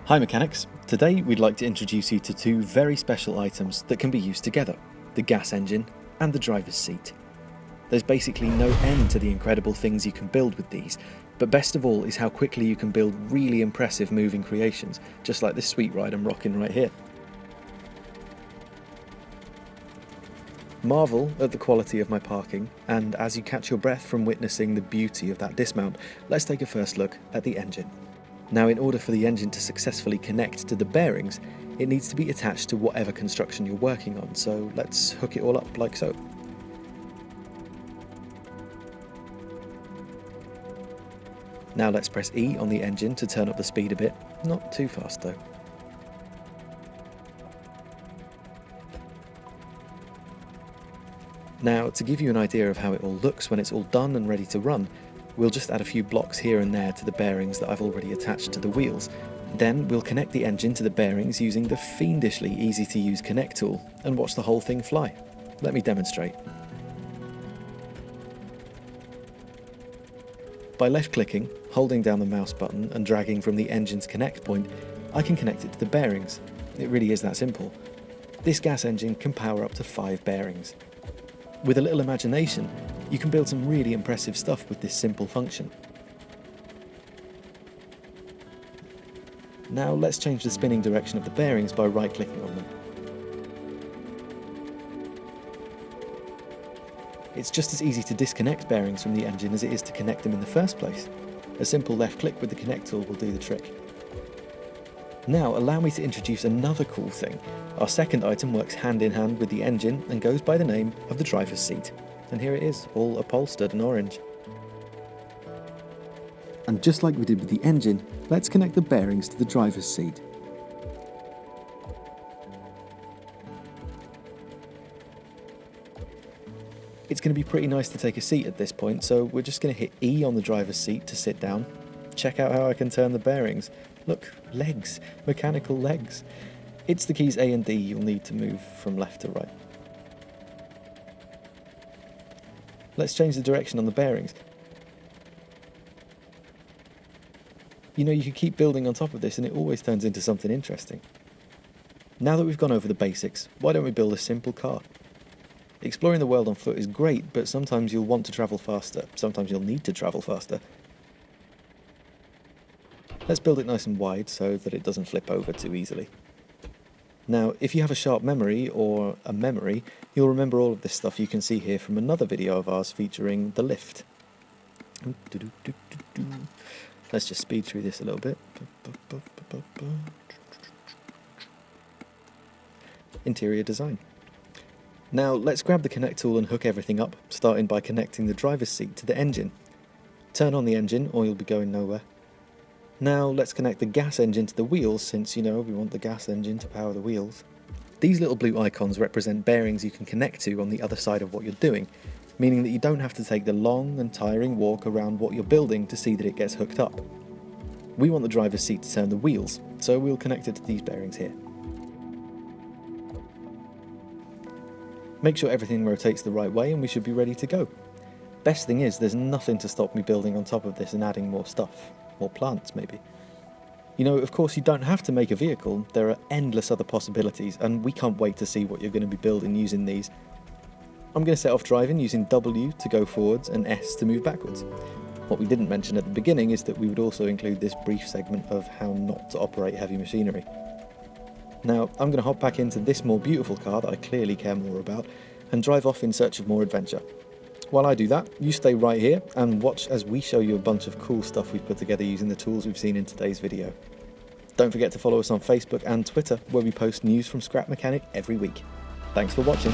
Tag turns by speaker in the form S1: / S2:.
S1: Hi mechanics, today we'd like to introduce you to two very special items that can be used together, the gas engine and the driver's seat. There's basically no end to the incredible things you can build with these, but best of all is how quickly you can build really impressive moving creations, just like this sweet ride I'm rocking right here. Marvel at the quality of my parking, and as you catch your breath from witnessing the beauty of that dismount, let's take a first look at the engine. Now, in order for the engine to successfully connect to the bearings, it needs to be attached to whatever construction you're working on, so let's hook it all up like so. Now let's press E on the engine to turn up the speed a bit, not too fast though. Now, to give you an idea of how it all looks when it's all done and ready to run, we'll just add a few blocks here and there to the bearings that I've already attached to the wheels. Then we'll connect the engine to the bearings using the fiendishly easy to use connect tool and watch the whole thing fly. Let me demonstrate. By left clicking, holding down the mouse button and dragging from the engine's connect point, I can connect it to the bearings. It really is that simple. This gas engine can power up to 5 bearings. With a little imagination, you can build some really impressive stuff with this simple function. Now let's change the spinning direction of the bearings by right-clicking on them. It's just as easy to disconnect bearings from the engine as it is to connect them in the first place. A simple left click with the connect tool will do the trick. Now allow me to introduce another cool thing. Our second item works hand in hand with the engine and goes by the name of the driver's seat. And here it is, all upholstered in orange. And just like we did with the engine, let's connect the bearings to the driver's seat. It's going to be pretty nice to take a seat at this point, so we're just going to hit E on the driver's seat to sit down. Check out how I can turn the bearings. Look, legs, mechanical legs. It's the keys A and D you'll need to move from left to right. Let's change the direction on the bearings. You know, you could keep building on top of this and it always turns into something interesting. Now that we've gone over the basics, why don't we build a simple car? Exploring the world on foot is great, but sometimes you'll want to travel faster. Sometimes you'll need to travel faster. Let's build it nice and wide so that it doesn't flip over too easily. Now, if you have a sharp memory, or a memory, you'll remember all of this stuff you can see here from another video of ours featuring the lift. Let's just speed through this a little bit. Interior design. Now, let's grab the connect tool and hook everything up, starting by connecting the driver's seat to the engine. Turn on the engine, or you'll be going nowhere. Now let's connect the gas engine to the wheels, since, you know, we want the gas engine to power the wheels. These little blue icons represent bearings you can connect to on the other side of what you're doing, meaning that you don't have to take the long and tiring walk around what you're building to see that it gets hooked up. We want the driver's seat to turn the wheels, so we'll connect it to these bearings here. Make sure everything rotates the right way and we should be ready to go. Best thing is, there's nothing to stop me building on top of this and adding more stuff. More plants, maybe. You know, of course, you don't have to make a vehicle. There are endless other possibilities, and we can't wait to see what you're going to be building using these. I'm going to set off driving using W to go forwards and S to move backwards. What we didn't mention at the beginning is that we would also include this brief segment of how not to operate heavy machinery. Now, I'm going to hop back into this more beautiful car that I clearly care more about, and drive off in search of more adventure. While I do that, you stay right here and watch as we show you a bunch of cool stuff we've put together using the tools we've seen in today's video. Don't forget to follow us on Facebook and Twitter, where we post news from Scrap Mechanic every week. Thanks for watching.